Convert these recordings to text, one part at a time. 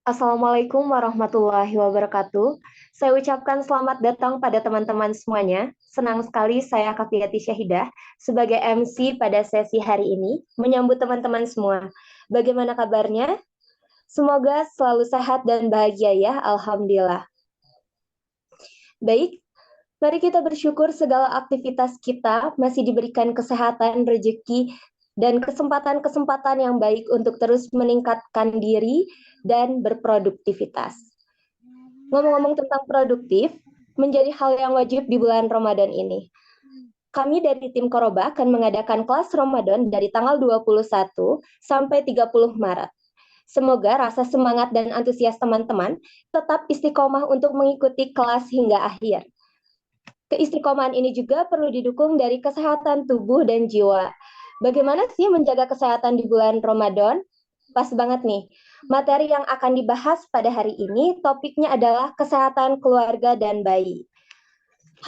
Assalamualaikum warahmatullahi wabarakatuh. Saya ucapkan selamat datang pada teman-teman semuanya. Senang sekali saya Kafiyati Syahidah sebagai MC pada sesi hari ini menyambut teman-teman semua. Bagaimana kabarnya? Semoga selalu sehat dan bahagia ya, Alhamdulillah. Baik, mari kita bersyukur segala aktivitas kita masih diberikan kesehatan, rezeki, dan kesempatan-kesempatan yang baik untuk terus meningkatkan diri dan berproduktivitas. Ngomong-ngomong tentang produktif, menjadi hal yang wajib di bulan Ramadan ini. Kami dari tim Koroba akan mengadakan kelas Ramadan dari tanggal 21 sampai 30 Maret. Semoga rasa semangat dan antusias teman-teman tetap istiqomah untuk mengikuti kelas hingga akhir. Keistiqomahan ini juga perlu didukung dari kesehatan tubuh dan jiwa. Bagaimana sih menjaga kesehatan di bulan Ramadan? Pas banget nih. Materi yang akan dibahas pada hari ini topiknya adalah kesehatan keluarga dan bayi.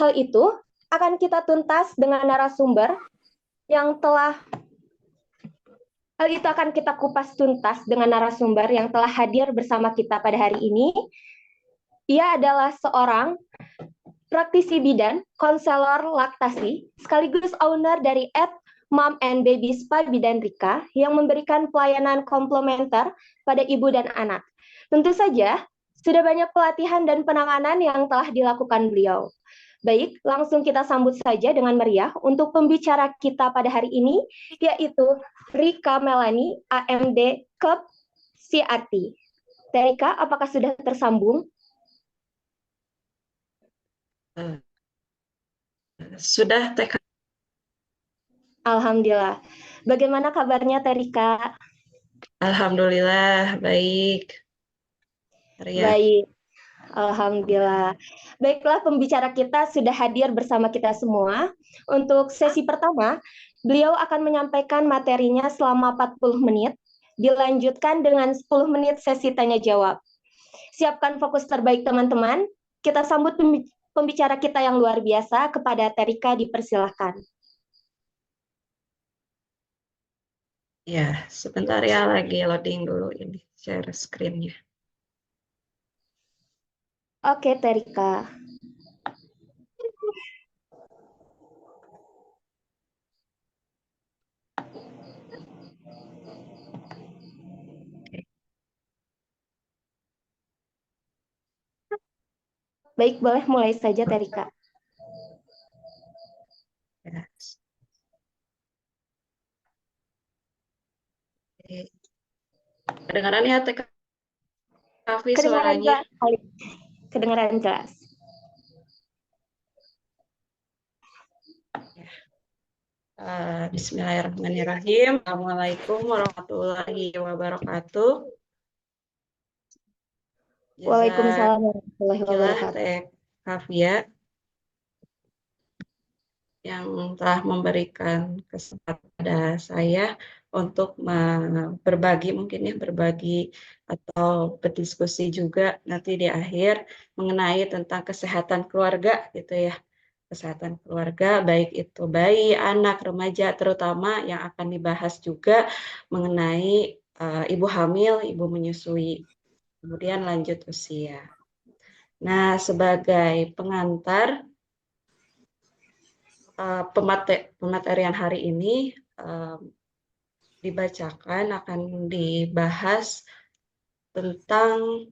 Hal itu akan kita tuntas dengan narasumber yang telah Hal itu akan kita kupas tuntas dengan narasumber yang telah hadir bersama kita pada hari ini. Ia adalah seorang praktisi bidan, konselor laktasi, sekaligus owner dari Mom and Baby Spa Bidan Rika yang memberikan pelayanan komplementer pada ibu dan anak. Tentu saja, sudah banyak pelatihan dan penanganan yang telah dilakukan beliau. Baik, langsung kita sambut saja dengan meriah untuk pembicara kita pada hari ini, yaitu Rika Melani, AMD Club CRT. Rika, apakah sudah tersambung? Sudah TK. Alhamdulillah. Bagaimana kabarnya Terika? Alhamdulillah baik. Ria. Baik, Alhamdulillah. Baiklah, pembicara kita sudah hadir bersama kita semua. Untuk sesi pertama, beliau akan menyampaikan materinya selama 40 menit, dilanjutkan dengan 10 menit sesi tanya jawab. Siapkan fokus terbaik teman-teman. Kita sambut pembicara kita yang luar biasa. Kepada Terika dipersilahkan. Ya, sebentar ya, lagi loading dulu ini share screen-nya. Oke, Terika. Baik, boleh mulai saja Terika. Ya. Kedengaran ya TK Kavi Kedengaran suaranya? jelas. Kedengaran jelas. Bismillahirrahmanirrahim. Assalamualaikum warahmatullahi wabarakatuh. Waalaikumsalam warahmatullahi Jazakallah wabarakatuh. Teh Kavia yang telah memberikan kesempatan pada saya untuk berbagi, mungkin ya berbagi atau berdiskusi juga nanti di akhir mengenai tentang kesehatan keluarga gitu ya. Kesehatan keluarga baik itu bayi, anak, remaja, terutama yang akan dibahas juga mengenai ibu hamil, ibu menyusui, kemudian lanjut usia. Nah, sebagai pengantar pematerian hari ini dibacakan, akan dibahas tentang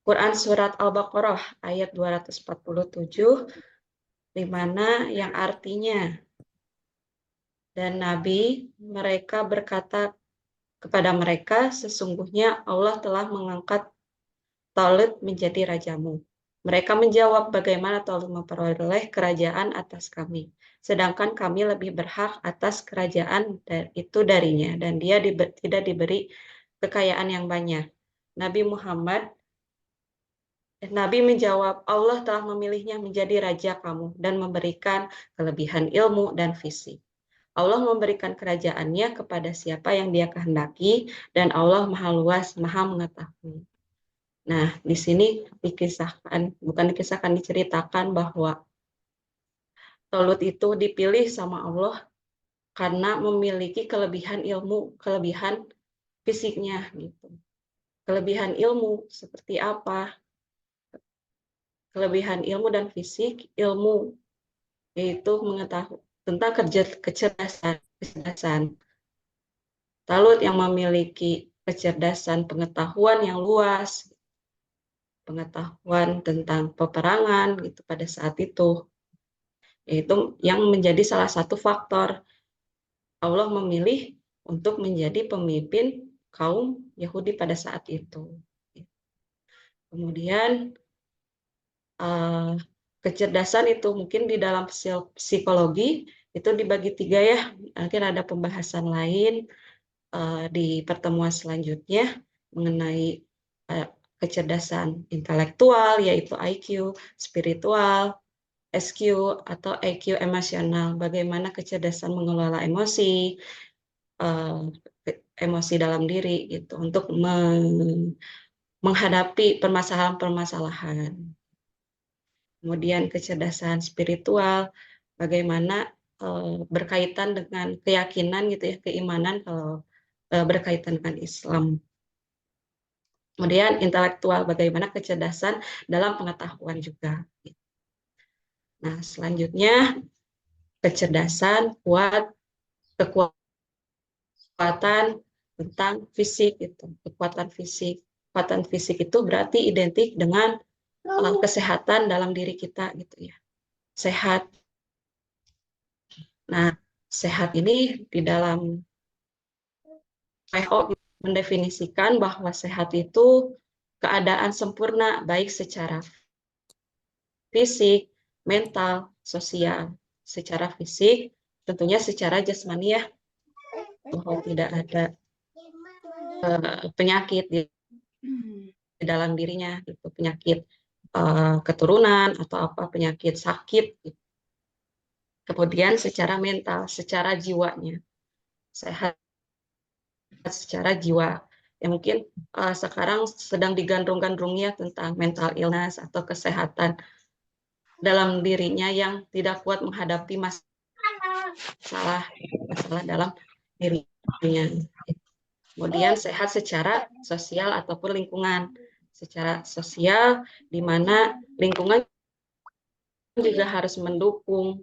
Quran Surat Al-Baqarah ayat 247, di mana yang artinya, dan Nabi mereka berkata kepada mereka, sesungguhnya Allah telah mengangkat Talut menjadi rajamu. Mereka menjawab, bagaimana Talut memperoleh kerajaan atas kami, sedangkan kami lebih berhak atas kerajaan itu darinya, dan dia tidak diberi kekayaan yang banyak. Nabi menjawab, Allah telah memilihnya menjadi raja kamu dan memberikan kelebihan ilmu dan fisik. Allah memberikan kerajaannya kepada siapa yang dia kehendaki, dan Allah maha luas, maha mengetahui. Nah, di sini diceritakan bahwa Talut itu dipilih sama Allah karena memiliki kelebihan ilmu, kelebihan fisiknya gitu. kelebihan ilmu seperti apa? Kelebihan ilmu dan fisik, ilmu yaitu mengetahui tentang kecerdasan. Talut yang memiliki kecerdasan pengetahuan yang luas, pengetahuan tentang peperangan gitu pada saat itu. Itu yang menjadi salah satu faktor Allah memilih untuk menjadi pemimpin kaum Yahudi pada saat itu. Kemudian kecerdasan itu mungkin di dalam psikologi itu dibagi 3 ya. Mungkin ada pembahasan lain di pertemuan selanjutnya mengenai kecerdasan intelektual yaitu IQ, spiritual, SQ atau EQ emosional. Bagaimana kecerdasan mengelola emosi, emosi dalam diri gitu untuk menghadapi permasalahan-permasalahan. Kemudian kecerdasan spiritual, bagaimana berkaitan dengan keyakinan gitu ya, keimanan kalau berkaitan dengan Islam. Kemudian intelektual, bagaimana kecerdasan dalam pengetahuan juga. Nah, selanjutnya kecerdasan kekuatan tentang fisik itu, kekuatan fisik. Kekuatan fisik itu berarti identik dengan kesehatan dalam diri kita gitu ya. Sehat. Nah, sehat ini di dalam WHO mendefinisikan bahwa sehat itu keadaan sempurna baik secara fisik, mental, sosial. Secara fisik, tentunya secara jasmani ya, bahwa tidak ada penyakit di dalam dirinya, gitu. Penyakit keturunan atau apa penyakit sakit. Gitu. Kemudian secara mental, secara jiwanya sehat secara jiwa. Ya mungkin sekarang sedang digandrung-gandrungnya tentang mental illness atau kesehatan dalam dirinya yang tidak kuat menghadapi masalah dalam dirinya. Kemudian sehat secara sosial ataupun lingkungan. Secara sosial, di mana lingkungan juga harus mendukung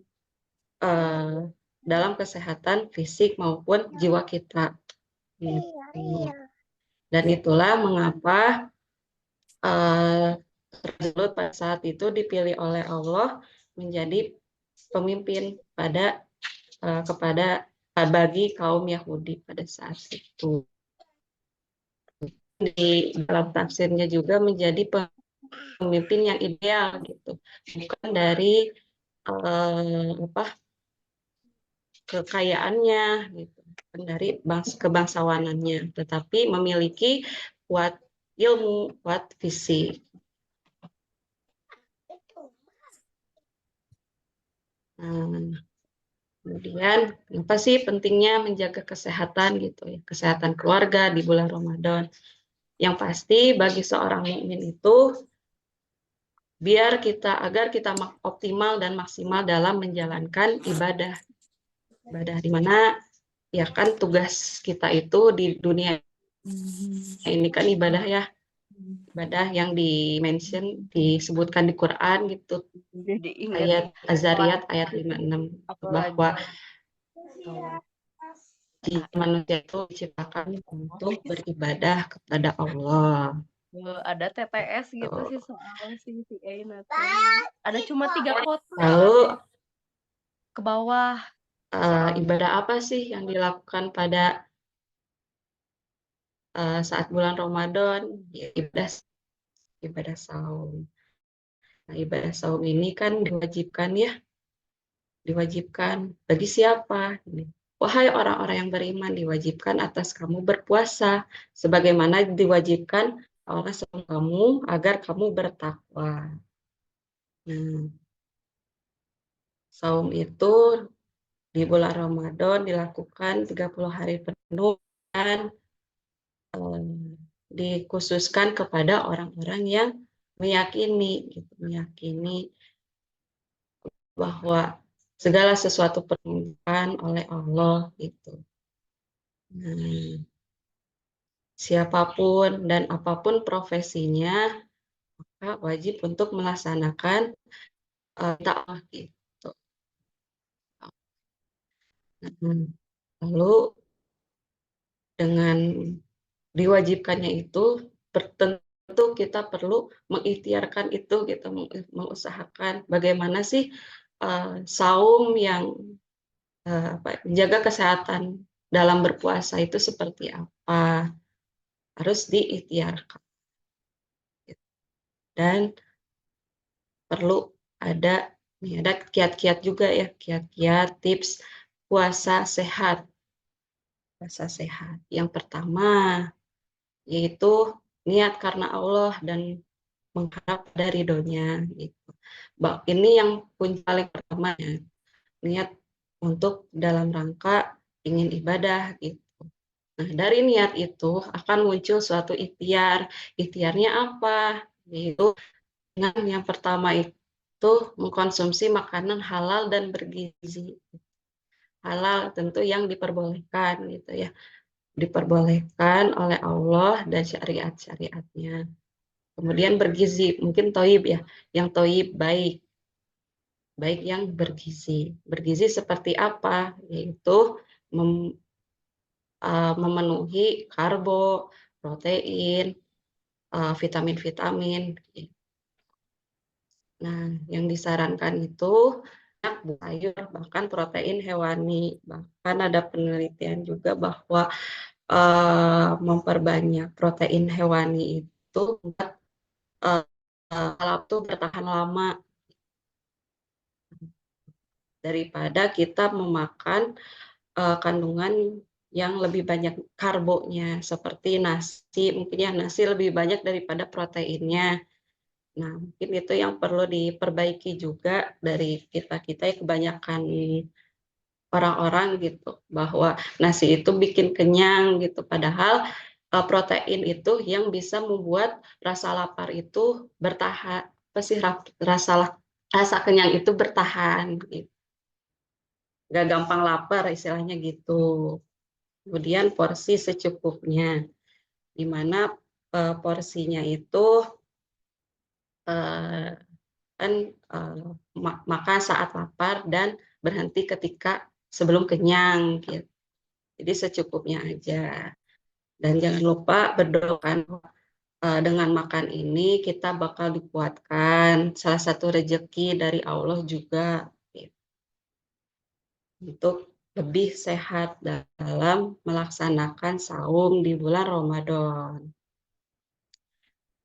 dalam kesehatan fisik maupun jiwa kita. Dan itulah mengapa Lut pada saat itu dipilih oleh Allah menjadi pemimpin kepada bagi kaum Yahudi pada saat itu. Di dalam tafsirnya juga menjadi pemimpin yang ideal gitu, bukan dari kekayaannya gitu, bukan dari kebangsawanannya, tetapi memiliki kuat ilmu, kuat fisik. Kemudian, apa sih pentingnya menjaga kesehatan gitu ya, kesehatan keluarga di bulan Ramadan? Yang pasti bagi seorang mukmin itu agar kita optimal dan maksimal dalam menjalankan ibadah. Ibadah di mana ya kan tugas kita itu di dunia ini kan ibadah ya. Ibadah yang disebutkan di Quran gitu. Jadi ingat Ayat Az-Zariyat ayat 56 bahwa manusia itu diciptakan untuk beribadah kepada Allah. Ada TTS gitu sih soal si nanti. Ada cuma 3 kotak. Lalu ke bawah. Ibadah apa sih yang dilakukan pada saat bulan Ramadan? Ya, ibadah saum. Nah, ibadah saum ini kan diwajibkan bagi siapa? Wahai orang-orang yang beriman, diwajibkan atas kamu berpuasa, sebagaimana diwajibkan orang sebelum kamu agar kamu bertakwa. Nah, saum itu di bulan Ramadan dilakukan 30 hari penuh dan dikhususkan kepada orang-orang yang meyakini bahwa segala sesuatu permintaan oleh Allah gitu. Nah, siapapun dan apapun profesinya, maka wajib untuk melaksanakan dakwah gitu. Lalu dengan diwajibkannya itu, tentu kita perlu mengikhtiarkan itu gitu, mengusahakan bagaimana sih saum yang menjaga kesehatan dalam berpuasa itu seperti apa, harus diikhtiarkan. Dan perlu ada kiat-kiat juga ya, kiat-kiat tips puasa sehat. Puasa sehat. Yang pertama, yaitu niat karena Allah dan mengharap dari ridhonya gitu. Ini yang kunci paling pertama ya, niat untuk dalam rangka ingin ibadah gitu. Nah, dari niat itu akan muncul suatu ikhtiar. Ikhtiarnya apa? Yaitu dengan yang pertama itu mengkonsumsi makanan halal dan bergizi. Halal tentu yang diperbolehkan gitu ya. Diperbolehkan oleh Allah dan syariat-syariatnya. Kemudian bergizi, mungkin toib ya, yang toib baik, baik yang bergizi. Bergizi seperti apa? Yaitu memenuhi karbo, protein, vitamin-vitamin. Nah, yang disarankan itu sayur, bahkan protein hewani. Bahkan ada penelitian juga bahwa memperbanyak protein hewani itu membuat alat tuh bertahan lama daripada kita memakan kandungan yang lebih banyak karbonya seperti nasi, mungkin ya nasi lebih banyak daripada proteinnya. Nah, mungkin itu yang perlu diperbaiki juga dari kita-kita yang kebanyakan orang-orang gitu, bahwa nasi itu bikin kenyang gitu, padahal protein itu yang bisa membuat rasa lapar itu bertahan, rasa kenyang itu bertahan gitu. Gak gampang lapar istilahnya gitu. Kemudian porsi secukupnya, di mana porsinya itu kan makan saat lapar dan berhenti ketika sebelum kenyang gitu. Jadi secukupnya aja. Dan jangan lupa berdoa kan, dengan makan ini kita bakal dikuatkan, salah satu rezeki dari Allah juga gitu, untuk lebih sehat dalam melaksanakan saum di bulan Ramadan.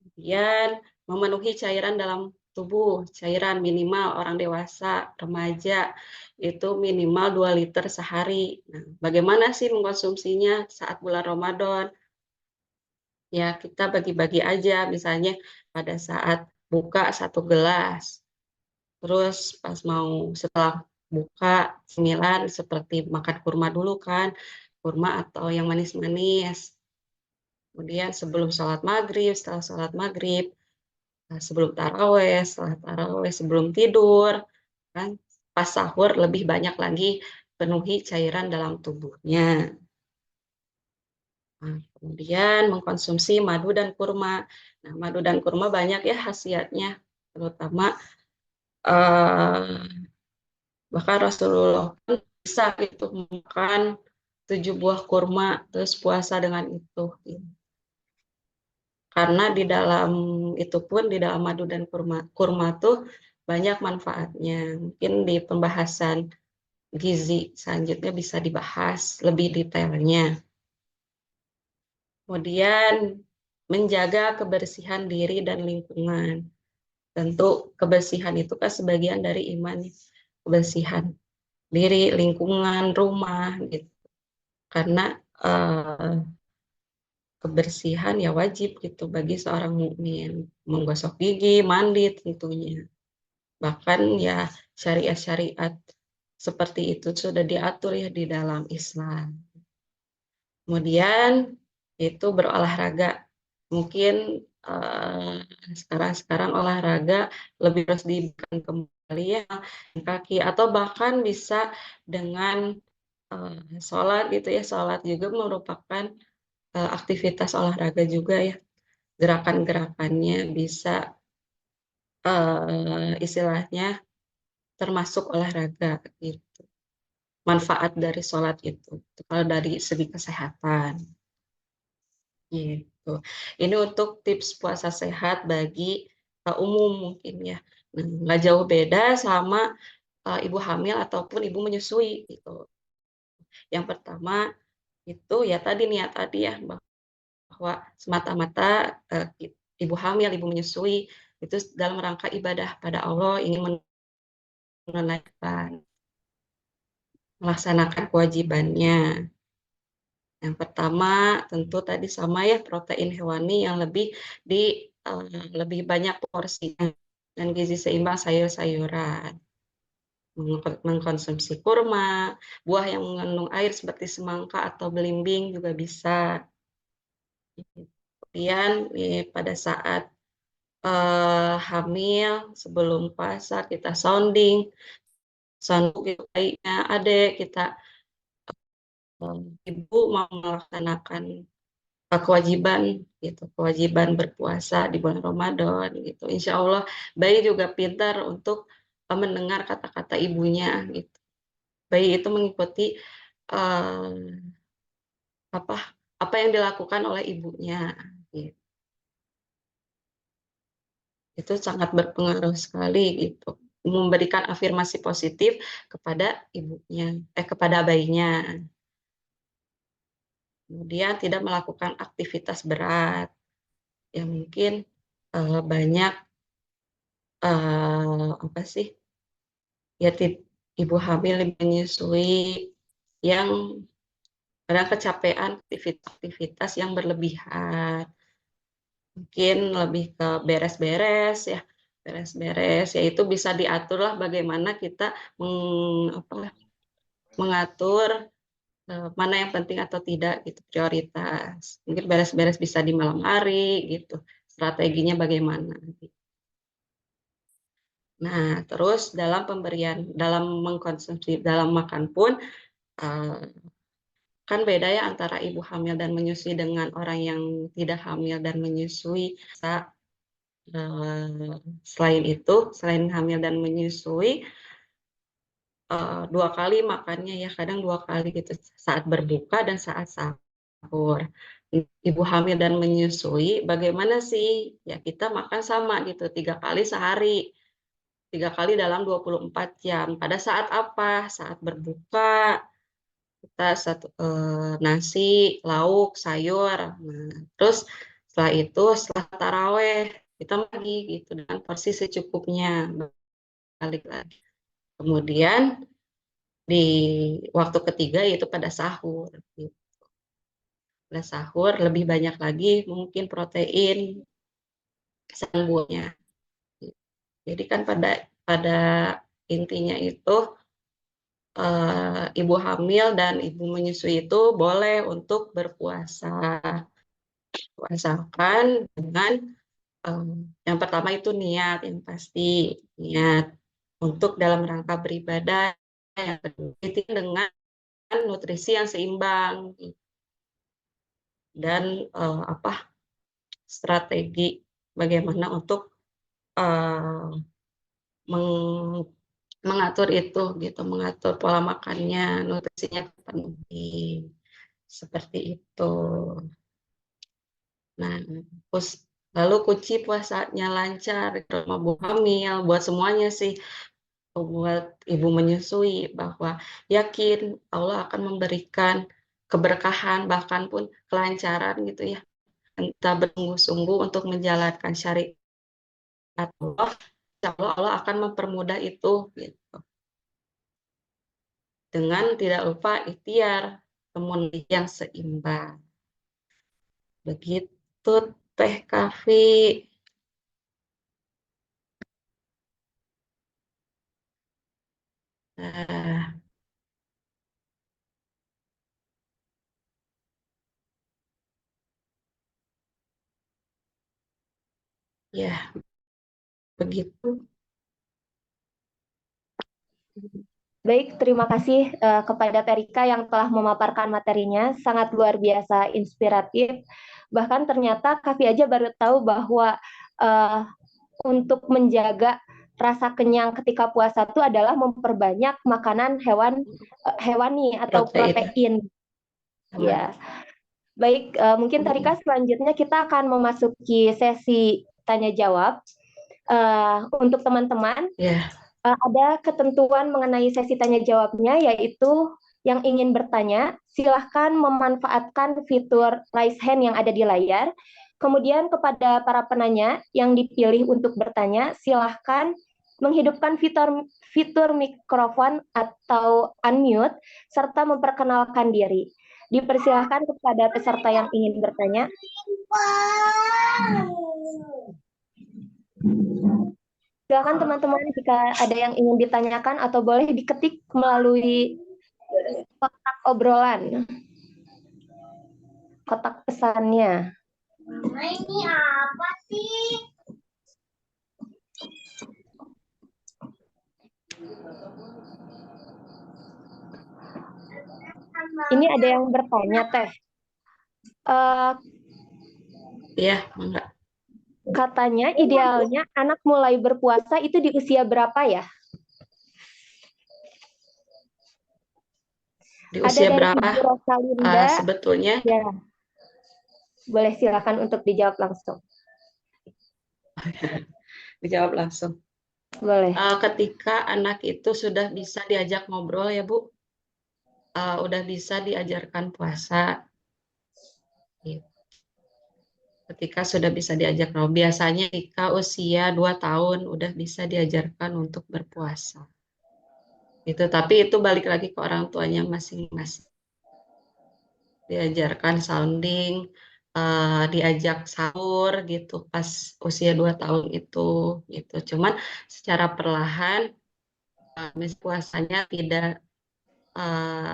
Kemudian memenuhi cairan dalam tubuh, cairan minimal orang dewasa, remaja itu minimal 2 liter sehari. Nah, bagaimana sih mengkonsumsinya saat bulan Ramadan? Ya, kita bagi-bagi aja, misalnya pada saat buka 1 gelas, terus pas mau setelah buka cemilan seperti makan kurma dulu kan, kurma atau yang manis-manis. Kemudian sebelum sholat maghrib, setelah sholat maghrib, sebelum taraweh, setelah taraweh, sebelum tidur, kan pas sahur lebih banyak lagi penuhi cairan dalam tubuhnya. Nah, kemudian mengkonsumsi madu dan kurma. Nah, madu dan kurma banyak ya khasiatnya, terutama bahkan Rasulullah pun bisa gitu makan 7 buah kurma terus puasa dengan itu. Karena di dalam itu pun, di dalam madu dan kurma tuh banyak manfaatnya. Mungkin di pembahasan gizi selanjutnya bisa dibahas lebih detailnya. Kemudian menjaga kebersihan diri dan lingkungan. Tentu kebersihan itu kan sebagian dari iman, kebersihan diri, lingkungan, rumah gitu. Karena kebersihan ya wajib gitu bagi seorang mukmin, menggosok gigi, mandi tentunya. Bahkan ya syariat-syariat seperti itu sudah diatur ya di dalam Islam. Kemudian itu berolahraga. Mungkin sekarang olahraga lebih harus diberikan kembali ya kaki, atau bahkan bisa dengan sholat gitu ya. Sholat juga merupakan aktivitas olahraga juga ya, gerakan-gerakannya bisa istilahnya termasuk olahraga gitu. Manfaat dari sholat itu kalau dari segi kesehatan gitu. Ini untuk tips puasa sehat bagi umum mungkin ya. Nah, nggak jauh beda sama ibu hamil ataupun ibu menyusui gitu. Yang pertama itu ya tadi niat tadi ya, bahwa semata-mata ibu hamil, ibu menyusui itu dalam rangka ibadah pada Allah, ingin menunaikan, melaksanakan kewajibannya. Yang pertama tentu tadi sama ya, protein hewani yang lebih banyak porsinya dan gizi seimbang sayur-sayuran. Mengkonsumsi kurma, buah yang mengandung air seperti semangka atau belimbing juga bisa. Kemudian pada saat hamil sebelum puasa kita sounding gitu baiknya adek kita ibu mau melaksanakan kewajiban gitu, kewajiban berpuasa di bulan Ramadan gitu. Insya Allah bayi juga pintar untuk mendengar kata-kata ibunya gitu. Bayi itu mengikuti uh, apa apa yang dilakukan oleh ibunya gitu. Itu sangat berpengaruh sekali gitu, memberikan afirmasi positif kepada ibunya, kepada bayinya. Kemudian tidak melakukan aktivitas berat yang mungkin banyak apa sih ya, ibu hamil menyusui yang kadang kecapean aktivitas yang berlebihan, mungkin lebih ke beres-beres ya, beres-beres ya, itu bisa diatur lah bagaimana kita mengatur mana yang penting atau tidak gitu, prioritas. Mungkin beres-beres bisa di malam hari gitu, strateginya bagaimana. Nah, terus dalam pemberian, dalam mengkonsumsi, dalam makan pun kan beda ya antara ibu hamil dan menyusui dengan orang yang tidak hamil dan menyusui. Selain itu, selain hamil dan menyusui, 2 kali makannya ya, kadang 2 kali gitu, saat berbuka dan saat sahur. Ibu hamil dan menyusui, bagaimana sih? Ya kita makan sama gitu, 3 kali sehari, 3 kali dalam 24 jam. Pada saat apa? Saat berbuka, kita nasi, lauk, sayur. Nah, terus setelah itu, setelah taraweh, kita lagi gitu dengan porsi secukupnya, balik lagi. Kemudian di waktu ketiga yaitu pada sahur. Gitu. Pada sahur lebih banyak lagi mungkin protein sambungnya. Jadi kan pada intinya itu ibu hamil dan ibu menyusui itu boleh untuk berpuasa, asalkan dengan yang pertama itu niat, yang pasti niat untuk dalam rangka beribadah, yang kedua dengan nutrisi yang seimbang dan strategi bagaimana untuk uh, mengatur itu gitu, mengatur pola makannya, nutrisinya penting seperti itu. Nah, terus lalu kunci puasanya lancar, rumah ibu hamil, buat semuanya sih, buat ibu menyusui bahwa yakin Allah akan memberikan keberkahan bahkan pun kelancaran gitu ya. Kita bersungguh-sungguh untuk menjalankan syariat Allah, insya Allah akan mempermudah itu gitu. Dengan tidak lupa ikhtiar, kemudian yang seimbang. Begitu Teh Kavi. Nah, ya begitu. Baik, terima kasih kepada Terika yang telah memaparkan materinya, sangat luar biasa inspiratif. Bahkan ternyata Kavi aja baru tahu bahwa uh, untuk menjaga rasa kenyang ketika puasa itu adalah memperbanyak makanan hewani atau protein. Ya, baik. Mungkin Terika selanjutnya kita akan memasuki sesi tanya jawab. Untuk teman-teman. Ada ketentuan mengenai sesi tanya jawabnya, yaitu yang ingin bertanya, silahkan memanfaatkan fitur raise hand yang ada di layar. Kemudian kepada para penanya yang dipilih untuk bertanya, silahkan menghidupkan fitur mikrofon atau unmute, serta memperkenalkan diri. Dipersilahkan kepada peserta yang ingin bertanya. Silakan teman-teman jika ada yang ingin ditanyakan atau boleh diketik melalui kotak obrolan, kotak pesannya. Mama, ini apa sih? Ini ada yang bertanya, Teh. Iya, enggak. Katanya idealnya anak mulai berpuasa itu di usia berapa ya? Di usia ada dari berapa? Ibu Rosalinda. Sebetulnya. Ya. Boleh silakan untuk dijawab langsung. Dijawab langsung. Boleh. Ketika anak itu sudah bisa diajak ngobrol ya Bu, udah bisa diajarkan puasa. Ketika sudah bisa diajak ngobrol, biasanya ketika usia 2 tahun udah bisa diajarkan untuk berpuasa. Itu, tapi itu balik lagi ke orang tuanya masing-masing. Diajarkan sounding, diajak sahur gitu pas usia 2 tahun itu gitu. Cuman secara perlahan puasanya tidak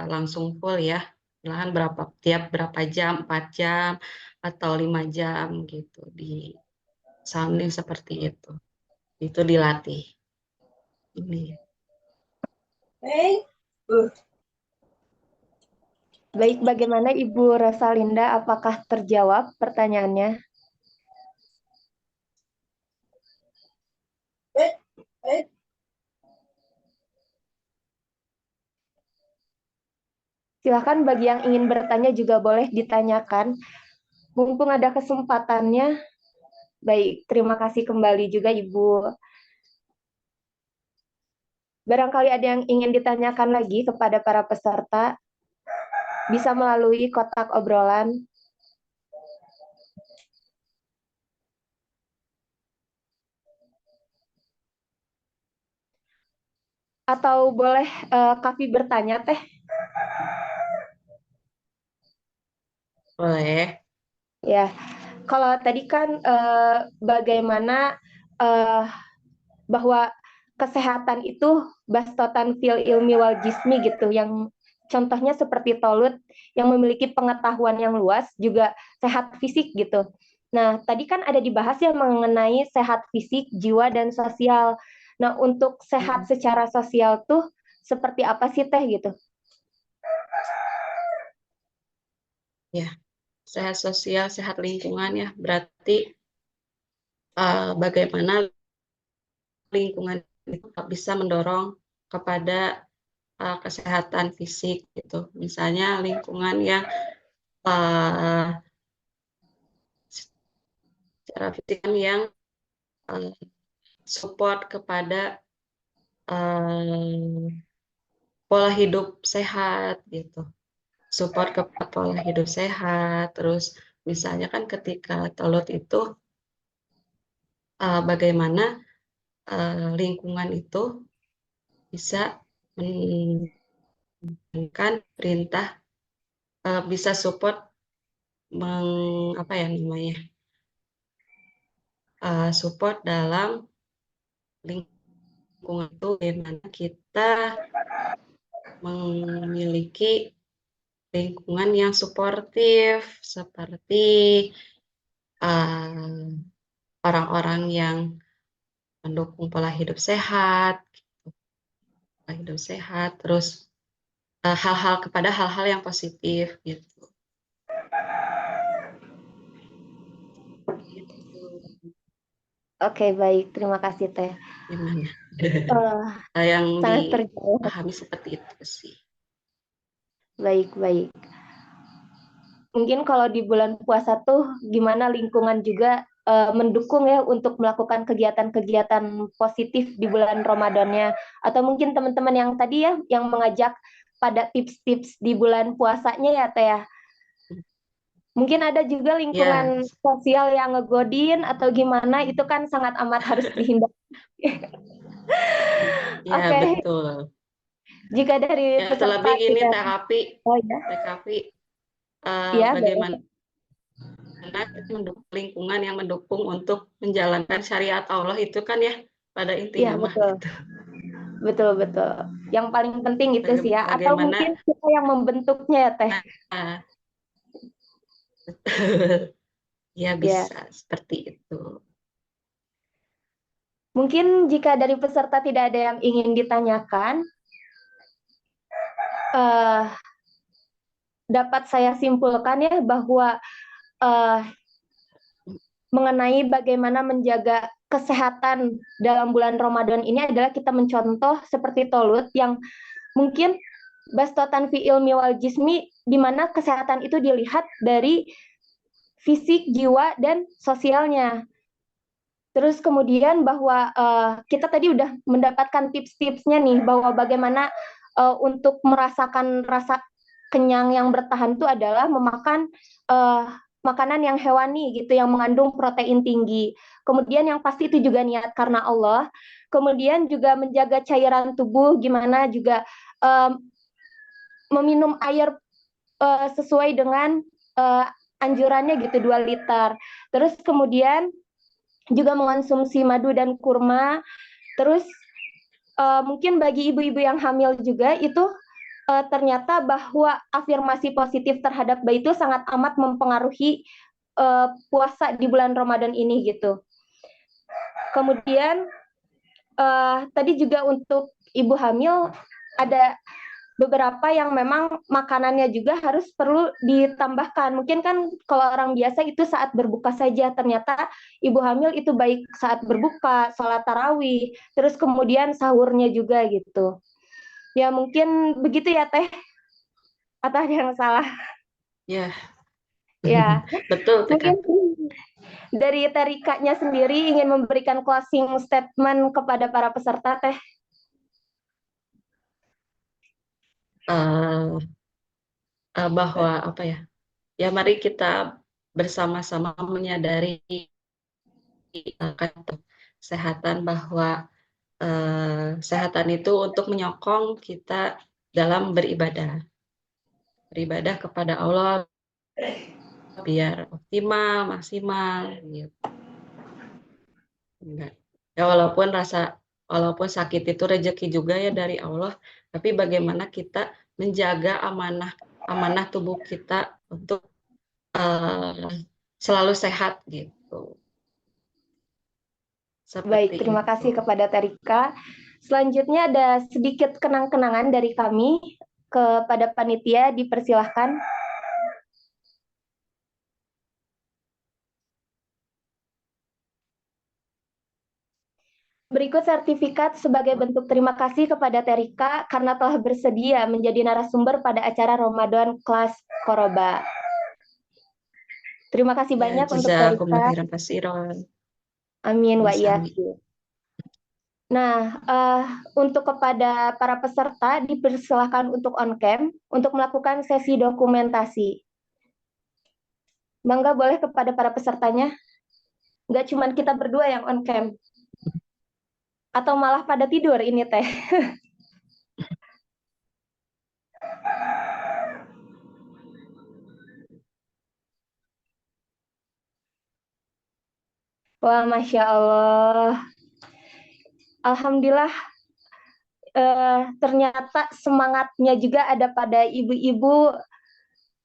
langsung full ya. Perlahan tiap berapa jam, 4 jam atau 5 jam gitu, di sounding seperti itu. Itu dilatih. Ini. Baik, bagaimana Ibu Rosalinda? Apakah terjawab pertanyaannya? Silakan bagi yang ingin bertanya juga boleh ditanyakan. Mumpung ada kesempatannya. Baik, terima kasih kembali juga Ibu. Barangkali ada yang ingin ditanyakan lagi kepada para peserta, bisa melalui kotak obrolan. Atau boleh Kavi bertanya, Teh? Boleh. Ya, kalau tadi kan bagaimana bahwa kesehatan itu bastotan fil ilmi wal jismi gitu, yang contohnya seperti Tolut yang memiliki pengetahuan yang luas juga sehat fisik gitu. Nah, tadi kan ada dibahas ya mengenai sehat fisik, jiwa, dan sosial. Nah, untuk sehat secara sosial tuh seperti apa sih Teh gitu? Ya, sehat sosial, sehat lingkungan ya. Berarti bagaimana lingkungan itu bisa mendorong kepada kesehatan fisik gitu. Misalnya lingkungan yang secara fisik yang support kepada pola hidup sehat gitu. Support kepada pola hidup sehat. Terus misalnya kan ketika Tolut itu bagaimana lingkungan itu bisa menjalankan perintah, bisa support apa ya namanya, support dalam lingkungan itu, bagaimana kita memiliki lingkungan yang suportif seperti orang-orang yang mendukung pola hidup sehat, hidup sehat, terus hal-hal yang positif gitu. Gitu. Oke, baik. Terima kasih, Teh. Gimana? Eh, Yang sangat terjawab. dipahami seperti itu sih. Baik. Mungkin kalau di bulan puasa tuh gimana lingkungan juga mendukung ya untuk melakukan kegiatan-kegiatan positif di bulan Ramadannya. Atau mungkin teman-teman yang tadi ya yang mengajak pada tips-tips di bulan puasanya ya Teh ya. Mungkin ada juga Ya, lingkungan sosial yang ngegodin atau gimana, itu kan sangat amat harus dihindari. ya Oke, betul. jika dari Ya peserta terlebih gini tidak, oh ya, TKP ya bagaimana boleh. lingkungan yang mendukung untuk menjalankan syariat Allah itu kan ya pada Iya intinya mah betul, gitu. betul. Yang paling penting itu sih ya. Atau Bagaimana mungkin kita yang membentuknya ya Teh. nah, ya Ya, bisa seperti itu. mungkin jika dari peserta tidak ada yang ingin ditanyakan, eh, dapat saya simpulkan ya bahwa eh, mengenai bagaimana menjaga kesehatan dalam bulan Ramadan ini adalah kita mencontoh seperti Tolut yang mungkin bastotan fi ilmi wal jismi, di mana kesehatan itu dilihat dari fisik, jiwa, dan sosialnya. Terus kemudian bahwa kita tadi udah mendapatkan tips-tipsnya nih bahwa bagaimana untuk merasakan rasa kenyang yang bertahan itu adalah memakan makanan yang hewani gitu yang mengandung protein tinggi. Kemudian yang pasti itu juga niat karena Allah. Kemudian juga menjaga cairan tubuh, gimana juga meminum air sesuai dengan anjurannya gitu 2 liter. Terus kemudian juga mengonsumsi madu dan kurma. Terus mungkin bagi ibu-ibu yang hamil juga itu ternyata bahwa afirmasi positif terhadap bayi itu sangat amat mempengaruhi puasa di bulan Ramadan ini gitu. Kemudian tadi juga untuk ibu hamil ada beberapa yang memang makanannya juga harus perlu ditambahkan. Mungkin kan kalau orang biasa itu saat berbuka saja, ternyata ibu hamil itu baik saat berbuka, sholat tarawih, terus kemudian sahurnya juga gitu. Ya mungkin begitu ya Teh, atau ada yang salah? Ya, Ya, betul mungkin TKP. dari Terikanya sendiri ingin memberikan closing statement kepada para peserta Teh. Bahwa apa ya? Ya mari kita bersama-sama menyadari akan kesehatan bahwa kesehatan itu untuk menyokong kita dalam beribadah kepada Allah biar optimal, maksimal gitu. Enggak. Ya walaupun sakit itu rezeki juga ya dari Allah, tapi bagaimana kita menjaga amanah tubuh kita untuk selalu sehat gitu. Baik, Seperti terima itu. kasih kepada Terika. Selanjutnya ada sedikit kenang-kenangan dari kami kepada panitia, dipersilahkan. Berikut sertifikat sebagai bentuk terima kasih kepada Terika karena telah bersedia menjadi narasumber pada acara Ramadan kelas Koroba. Terima kasih Ya, banyak untuk jazakumullah Terika. khairan katsiran. Amin wa Sami-sami. iyyakum. Nah, untuk kepada para peserta dipersilahkan untuk on cam untuk melakukan sesi dokumentasi. Bangga boleh kepada para pesertanya. Nggak cuma kita berdua yang on cam. Atau malah pada tidur ini Teh. Wah, Masya Allah. Alhamdulillah, ternyata semangatnya juga ada pada ibu-ibu.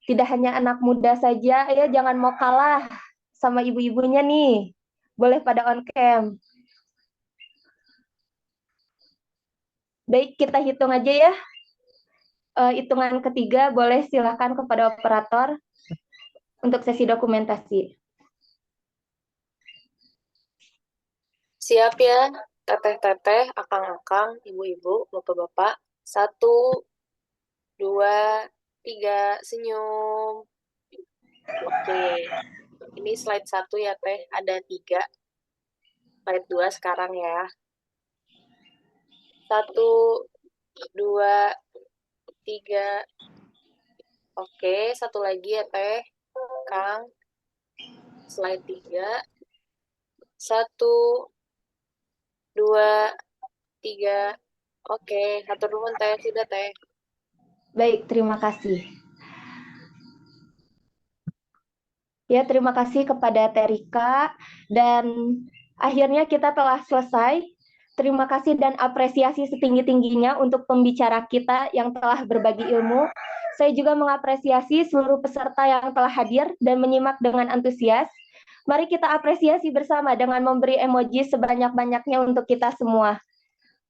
Tidak hanya anak muda saja, ya jangan mau kalah sama ibu-ibunya nih. Boleh pada on cam. Baik, kita hitung aja ya. Hitungan ketiga, boleh silakan kepada operator untuk sesi dokumentasi. Siap ya, teteh-teteh, akang-akang, ibu-ibu, bapak-bapak. 1, 2, 3, senyum. Oke, ini slide 1 ya teh, ada 3. Slide 2 sekarang ya. 1, 2, 3. Oke, satu lagi ya teh, Kang. Slide 3. 1, 2, 3. Oke, hatur nuhun teh, sudah teh. Baik, terima kasih. Ya, terima kasih kepada Terika. Dan akhirnya kita telah selesai. Terima kasih dan apresiasi setinggi-tingginya untuk pembicara kita yang telah berbagi ilmu. Saya juga mengapresiasi seluruh peserta yang telah hadir dan menyimak dengan antusias. Mari kita apresiasi bersama dengan memberi emoji sebanyak-banyaknya untuk kita semua.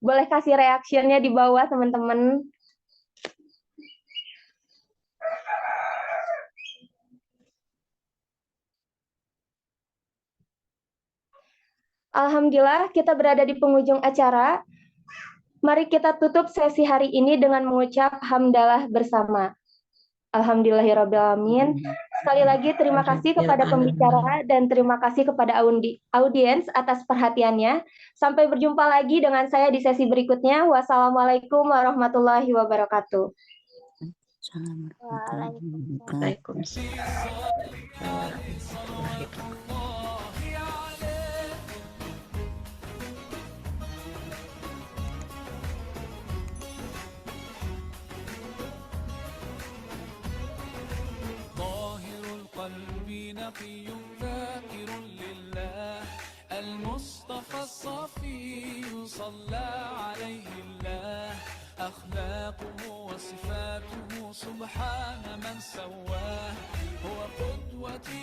Boleh kasih reaksinya di bawah, teman-teman. Alhamdulillah, kita berada di penghujung acara. Mari kita tutup sesi hari ini dengan mengucap hamdalah bersama. Alhamdulillahirrabbilalamin. Sekali lagi terima kasih kepada pembicara dan terima kasih kepada audiens atas perhatiannya. Sampai berjumpa lagi dengan saya di sesi berikutnya. Wassalamualaikum warahmatullahi wabarakatuh. نقي ذاكر لله المصطفى الصفي صلى عليه الله أخلاقه وصفاته سبحان من سواه هو قدوتي